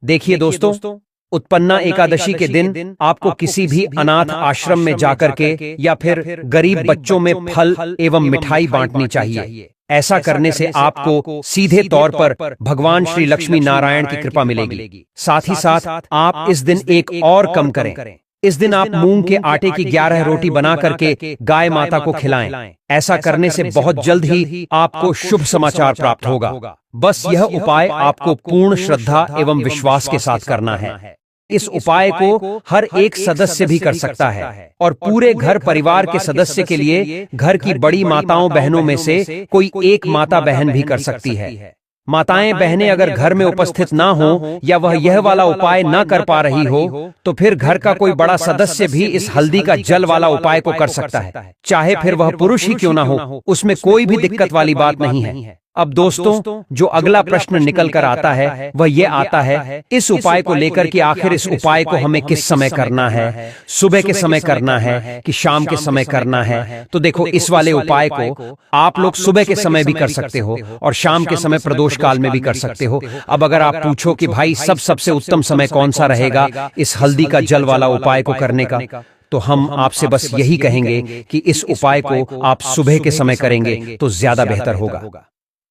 देखिए दोस्तों, उत्पन्ना एकादशी के दिन आपको किसी भी अनाथ आश्रम में जाकर के या फिर गरीब बच्चों में फल एवं मिठाई बांटनी चाहिए। ऐसा करने से आपको सीधे तौर पर भगवान श्री लक्ष्मी नारायण की कृपा मिलेगी। साथ ही साथ आप इस दिन एक और कम करें। इस दिन आप मूंग के आटे की 11 रोटी बना करके गाय माता को खिलाएं। ऐसा करने से बहुत जल्द ही आपको शुभ समाचार प्राप्त होगा। बस यह उपाय आपको पूर्ण श्रद्धा एवं विश्वास के साथ करना है। इस उपाय को हर एक सदस्य भी कर सकता है और पूरे घर परिवार के सदस्य के लिए घर की बड़ी माताओं बहनों में से कोई एक माता बहन भी कर सकती है। माताएं बहनें अगर घर में उपस्थित ना हो या वह यह वाला उपाय ना कर पा रही हो तो फिर घर का कोई बड़ा सदस्य भी इस हल्दी का जल वाला उपाय को कर सकता है, चाहे फिर वह पुरुष ही क्यों ना हो, उसमें कोई भी दिक्कत वाली बात नहीं है। अब दोस्तों, जो अगला प्रश्न निकल कर आता है वह ये आता है, इस उपाय को लेकर कि आखिर इस उपाय को हमें किस समय करना है, सुबह के समय करना है कि शाम के समय करना है। तो देखो, इस वाले उपाय को आप लोग सुबह के समय भी कर सकते हो और शाम के समय प्रदोष काल में भी कर सकते हो। अब अगर आप पूछो कि भाई सबसे उत्तम समय कौन सा रहेगा इस हल्दी का जल वाला उपाय को करने का, तो हम आपसे बस यही कहेंगे कि इस उपाय को आप सुबह के समय करेंगे तो ज्यादा बेहतर होगा।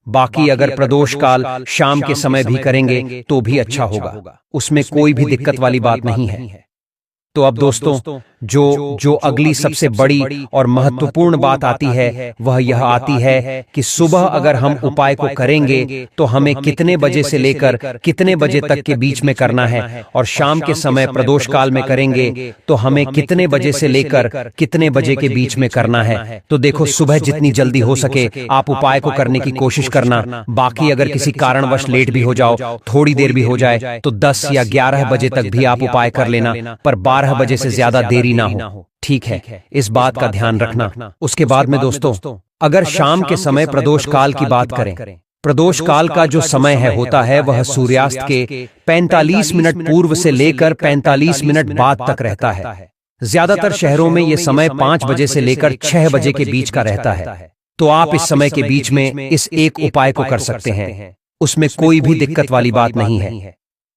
बाकी अगर प्रदोष काल शाम के समय भी करेंगे तो भी अच्छा होगा, उसमें कोई भी दिक्कत वाली बात नहीं है। तो अब दोस्तों, जो अगली सबसे बड़ी और महत्वपूर्ण बात आती है वह यह आती है कि सुबह अगर हम उपाय को करेंगे तो हमें कितने बजे से लेकर कितने बजे तक के बीच में करना है, और शाम के समय प्रदोष काल में करेंगे तो हमें कितने बजे से लेकर कितने बजे के बीच में करना है। तो देखो, सुबह जितनी जल्दी हो सके आप उपाय को करने की कोशिश करना। बाकी अगर किसी कारणवश लेट भी हो जाओ, थोड़ी देर भी हो जाए, तो 10 या 11 बजे तक भी आप उपाय कर लेना, पर 12 बजे से ज्यादा देरी ना हो, ठीक है? इस बात का ध्यान रखना। उसके बाद में दोस्तों, अगर शाम के समय प्रदोष काल की बात करें, प्रदोष काल का जो समय होता है वह सूर्यास्त के 45 मिनट पूर्व से लेकर 45 मिनट बाद तक रहता है। ज्यादातर शहरों में यह समय 5 बजे से लेकर 6 बजे के बीच का रहता है। तो आप इस समय के बीच में इस एक उपाय को कर सकते हैं, उसमें कोई भी दिक्कत वाली बात नहीं है।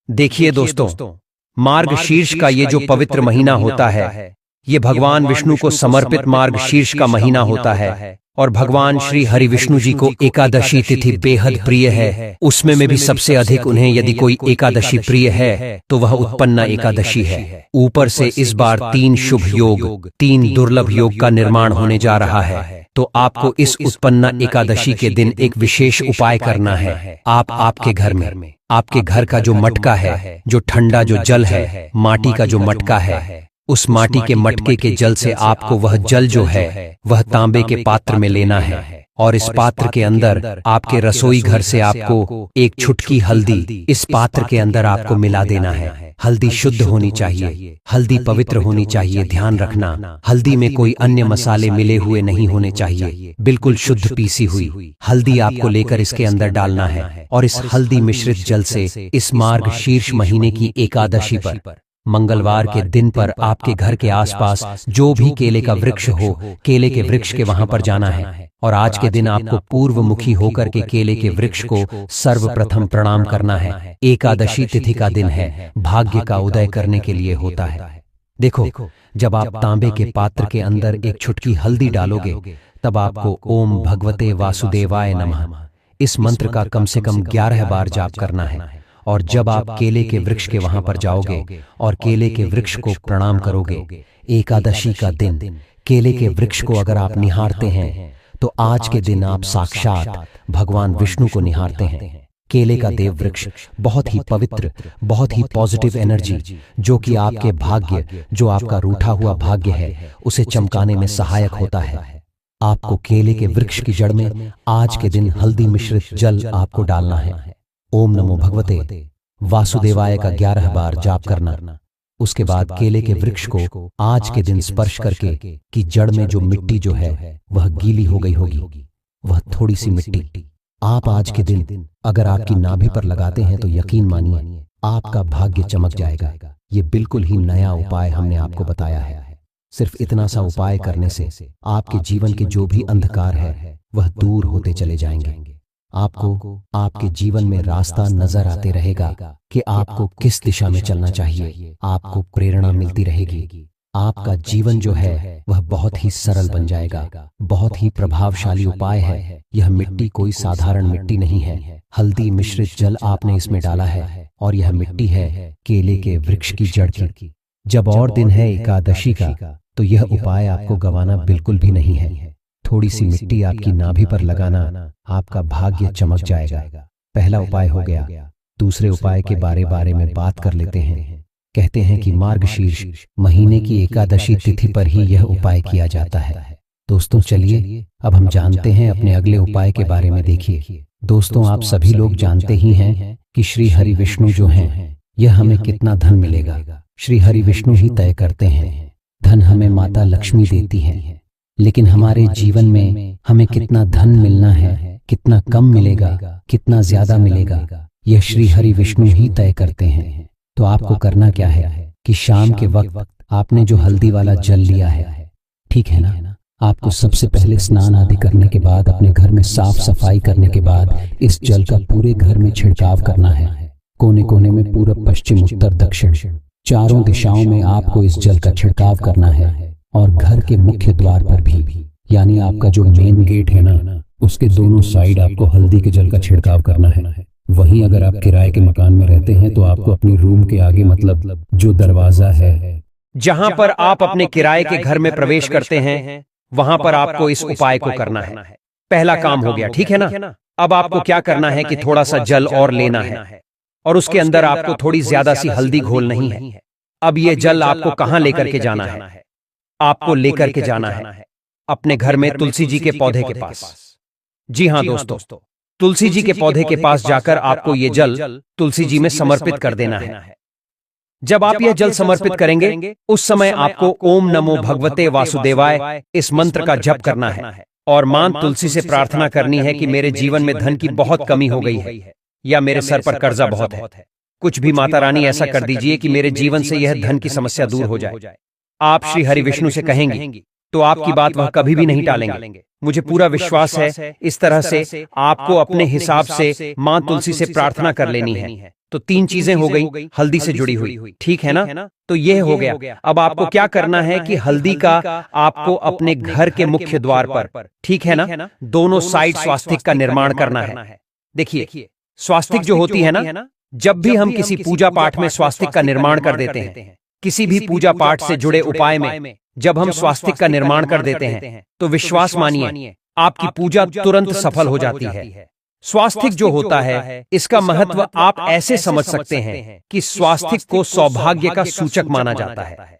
देखिए दोस्तों, मार्गशीर्ष का ये जो पवित्र महीना होता है, ये भगवान विष्णु को समर्पित मार्गशीर्ष का महीना होता है और भगवान श्री हरि विष्णु जी को एकादशी तिथि बेहद प्रिय है। उसमें में भी सबसे अधिक उन्हें यदि कोई एकादशी प्रिय है तो वह उत्पन्ना एकादशी है। ऊपर से इस बार 3 शुभ योग, 3 दुर्लभ योग का निर्माण होने जा रहा है। तो आपको इस उत्पन्ना एकादशी के दिन एक विशेष उपाय करना है। आप आपके घर में आपके घर का जो मटका है, जो ठंडा जो जल है, माटी का जो मटका है, उस माटी के मटके के जल से आपको वह जल जो है वह तांबे के पात्र में लेना है और इस पात्र के अंदर आपके रसोई घर से आपको एक छुटकी हल्दी इस पात्र के अंदर आपको मिला देना है। हल्दी शुद्ध होनी चाहिए, हल्दी पवित्र होनी चाहिए। ध्यान रखना, हल्दी में कोई अन्य मसाले मिले हुए नहीं होने चाहिए, बिल्कुल शुद्ध पीसी हुई हल्दी आपको लेकर इसके अंदर डालना है और इस हल्दी मिश्रित जल से इस मार्गशीर्ष महीने की एकादशी पर, मंगलवार के दिन पर आपके घर के आसपास जो भी केले का वृक्ष हो, केले के वृक्ष के वहां पर जाना है और आज के दिन आपको पूर्वमुखी होकर के केले के वृक्ष को सर्वप्रथम प्रणाम करना है। एकादशी तिथि का दिन है, भाग्य का उदय करने के लिए होता है। देखो, जब आप तांबे के पात्र के अंदर एक छुटकी हल्दी डालोगे तब आपको ओम भगवते वासुदेवाय नमः इस मंत्र का कम से कम 11 बार जाप करना है। और जब आप केले के वृक्ष के वहां पर जाओगे और केले के वृक्ष को प्रणाम करोगे, एकादशी का दिन केले के वृक्ष को अगर आप निहारते हैं तो आज के दिन आप साक्षात भगवान विष्णु को निहारते हैं। केले का देव वृक्ष बहुत ही पवित्र, बहुत ही पॉजिटिव एनर्जी, जो कि आपके भाग्य, जो आपका रूठा हुआ भाग्य है, उसे चमकाने में सहायक होता है। आपको केले के वृक्ष की जड़ में आज के दिन हल्दी मिश्रित जल आपको डालना है। ओम नमो भगवते वासुदेवाय का 11 बार जाप करना। उसके बाद केले के वृक्ष को आज के दिन स्पर्श करके कि जड़ में जो मिट्टी जो है वह गीली हो गई होगी, वह थोड़ी सी मिट्टी आप आज के दिन अगर आपकी नाभि पर लगाते हैं तो यकीन मानिए आपका भाग्य चमक जाएगा। ये बिल्कुल ही नया उपाय हमने आपको बताया है। सिर्फ इतना सा उपाय करने से आपके जीवन के जो भी अंधकार है वह दूर होते चले जाएंगे। आपको आपके जीवन में रास्ता नजर आते रहेगा कि आपको किस दिशा में चलना चाहिए। आपको प्रेरणा मिलती रहेगी। आपका जीवन जो है वह बहुत ही सरल बन जाएगा। बहुत ही प्रभावशाली उपाय है। यह मिट्टी कोई साधारण मिट्टी नहीं है। हल्दी मिश्रित जल आपने इसमें डाला है और यह मिट्टी है केले के वृक्ष की जड़ की। जब और दिन है एकादशी का, तो यह उपाय आपको गंवाना बिल्कुल भी नहीं है। थोड़ी सी मिट्टी आपकी नाभि पर लगाना, आपका भाग्य चमक जाएगा। पहला उपाय हो गया। दूसरे उपाय के बारे में बात कर लेते हैं। कहते हैं कि मार्गशीर्ष महीने की एकादशी तिथि पर ही यह उपाय किया जाता है। दोस्तों चलिए अब हम जानते हैं अपने अगले उपाय के बारे में। देखिए दोस्तों, आप सभी लोग जानते ही हैं कि श्री हरि विष्णु जो हैं, यह हमें कितना धन मिलेगा, श्री हरि विष्णु ही तय करते हैं। धन हमें माता लक्ष्मी देती है, लेकिन हमारे जीवन में हमें कितना धन मिलना है, कितना कम मिलेगा, कितना ज्यादा मिलेगा, यह श्री हरि विष्णु ही तय करते हैं। तो आपको करना क्या है कि शाम के वक्त आपने जो हल्दी वाला जल लिया है, ठीक है ना, आपको सबसे पहले स्नान आदि करने के बाद, अपने घर में साफ सफाई करने के बाद इस जल का पूरे घर में छिड़काव करना है। कोने कोने में पूरब, पश्चिम, उत्तर, दक्षिण, चारों दिशाओं में आपको इस जल का छिड़काव करना है। और घर के मुख्य द्वार पर भी, यानी आपका जो मेन गेट है ना, उसके दोनों साइड आपको हल्दी के जल का छिड़काव करना है। वहीं अगर आप किराए के मकान में रहते हैं तो आपको अपनी रूम के आगे, मतलब जो दरवाजा है जहां पर आप अपने किराए के घर में प्रवेश करते हैं, वहां पर आपको इस उपाय को करना है। पहला काम हो गया, ठीक है ना। अब आपको क्या करना है कि थोड़ा सा जल और लेना है और उसके अंदर आपको थोड़ी ज्यादा सी हल्दी घोलनी है। अब ये जल आपको कहां लेकर के जाना है? आपको लेकर के जाना है अपने घर में तुलसी जी के पौधे के पास। जी हां दोस्तों, तुलसी जी के पौधे के पास जाकर आपको ये जल तुलसी जी में समर्पित कर देना है। जब आप यह जल समर्पित करेंगे, उस समय आपको ओम नमो भगवते वासुदेवाय इस मंत्र का जप करना है और मां तुलसी से प्रार्थना करनी है कि मेरे जीवन में धन की बहुत कमी हो गई है, या मेरे सर पर कर्जा बहुत है। कुछ भी माता रानी ऐसा कर दीजिए कि मेरे जीवन से यह धन की समस्या दूर हो जाए। आप श्री हरि विष्णु से कहेंगे तो आपकी बात वह कभी भी नहीं टालेंगे। मुझे पूरा विश्वास है। इस तरह से आपको अपने हिसाब से मां तुलसी से प्रार्थना कर लेनी है। तो 3 चीजें हो गई हल्दी से जुड़ी हुई, ठीक है ना। तो यह हो गया। अब आपको क्या करना है कि हल्दी का आपको अपने घर के मुख्य द्वार पर, ठीक है ना, दोनों साइड स्वास्तिक का निर्माण करना है। देखिए स्वास्तिक जो होती है ना, जब भी हम किसी पूजा पाठ में स्वास्तिक का निर्माण कर देते हैं, किसी भी पूजा पाठ से जुड़े उपाय में जब हम स्वास्तिक का निर्माण कर देते हैं, तो विश्वास मानिए आपकी पूजा तुरंत सफल हो जाती है। स्वास्तिक जो होता है, इसका महत्व आप ऐसे समझ सकते हैं कि स्वास्तिक को सौभाग्य का सूचक माना जाता है।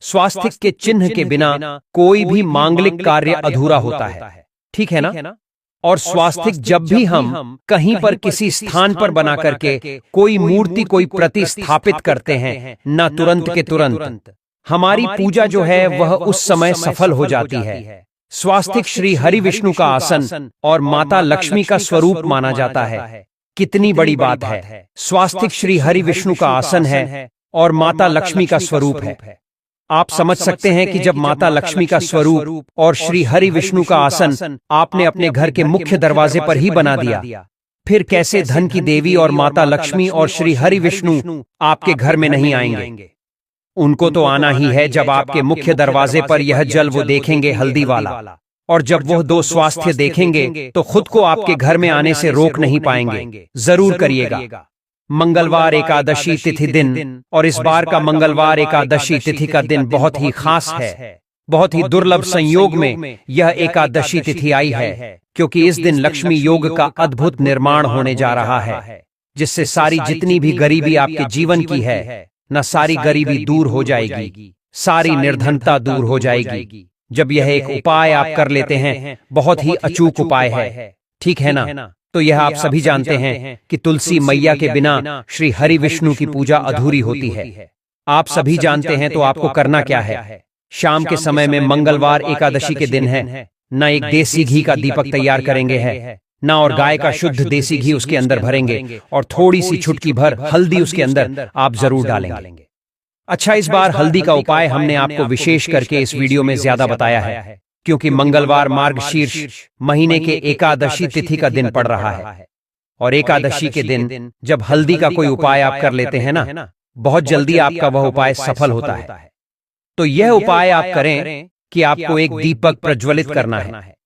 स्वास्तिक के चिन्ह के बिना कोई भी मांगलिक कार्य अधूरा होता है, ठीक है ना। और स्वास्तिक जब भी हम कहीं पर किसी स्थान पर बना करके कोई मूर्ति, कोई प्रतिस्थापित करते हैं, न तुरंत के तुरंत हमारी पूजा जो है वह उस समय सफल हो जाती है। स्वास्तिक श्री हरि विष्णु का आसन और माता लक्ष्मी का स्वरूप माना जाता है। कितनी बड़ी बात है, स्वास्तिक श्री हरि विष्णु का आसन है और माता लक्ष्मी का स्वरूप है। आप समझ सकते हैं कि जब माता लक्ष्मी का स्वरूप और श्री हरि विष्णु का आसन आपने अपने घर के मुख्य दरवाजे पर ही बना दिया, फिर कैसे धन की देवी और माता लक्ष्मी और श्री हरि विष्णु आपके घर में नहीं आएंगे? उनको तो आना ही है जब आपके मुख्य दरवाजे पर यह जल वो देखेंगे हल्दी वाला, और जब वह 2 स्वास्थ्य देखेंगे तो खुद को आपके घर में आने से रोक नहीं पाएंगे। जरूर करिएगा। मंगलवार एकादशी तिथि दिन, और इस बार का मंगलवार एकादशी तिथि का दिन बहुत ही खास है। बहुत ही दुर्लभ संयोग में यह एकादशी तिथि आई है, क्योंकि इस दिन लक्ष्मी योग का अद्भुत निर्माण होने जा रहा है, जिससे सारी जितनी भी गरीबी आपके जीवन की है, न सारी गरीबी दूर हो जाएगी, सारी निर्धनता दूर हो जाएगी। जब यह एक उपाय आप कर लेते हैं, बहुत ही अचूक उपाय है, ठीक है ना। तो यह आप सभी जानते हैं कि तुलसी मैया के बिना श्री हरि विष्णु की पूजा अधूरी होती है। आप सभी जानते हैं, तो आपको करना क्या है? शाम के समय में मंगलवार एकादशी के दिन है, न एक देसी घी का दीपक तैयार करेंगे है, न और गाय का शुद्ध देसी घी उसके अंदर भरेंगे, और थोड़ी सी चुटकी भर हल्दी उसके अंदर आप जरूर डालेंगे। अच्छा, इस बार हल्दी का उपाय हमने आपको विशेष करके इस वीडियो में ज्यादा बताया है, क्योंकि मंगलवार मार्गशीर्ष महीने के एकादशी तिथि का दिन पड़ रहा है। और एकादशी के दिन जब हल्दी का कोई उपाय आप कर लेते हैं ना, बहुत जल्दी आपका वह उपाय सफल होता है। तो यह उपाय आप करें कि आपको एक दीपक प्रज्वलित करना है।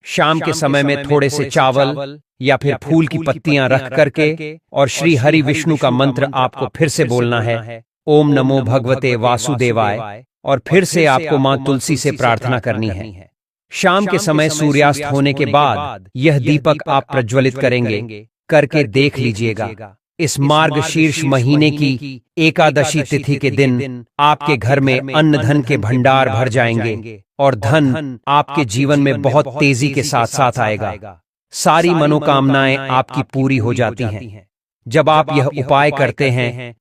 शाम के समय में थोड़े से चावल या फिर फूल की पत्तियां रख करके और श्री हरि विष्णु का मंत्र आपको फिर से बोलना है, ओम नमो भगवते वासुदेवाय। और फिर से आपको मां तुलसी से प्रार्थना करनी है। शाम के समय सूर्यास्त होने के बाद यह दीपक आप प्रज्वलित करेंगे, करके देख लीजिएगा। इस मार्गशीर्ष महीने की एकादशी तिथि के दिन आपके घर में अन्न धन के भंडार भर जाएंगे और धन आपके जीवन में बहुत तेजी के साथ साथ आएगा। सारी मनोकामनाएं आपकी पूरी हो जाती हैं। जब आप यह उपाय करते हैं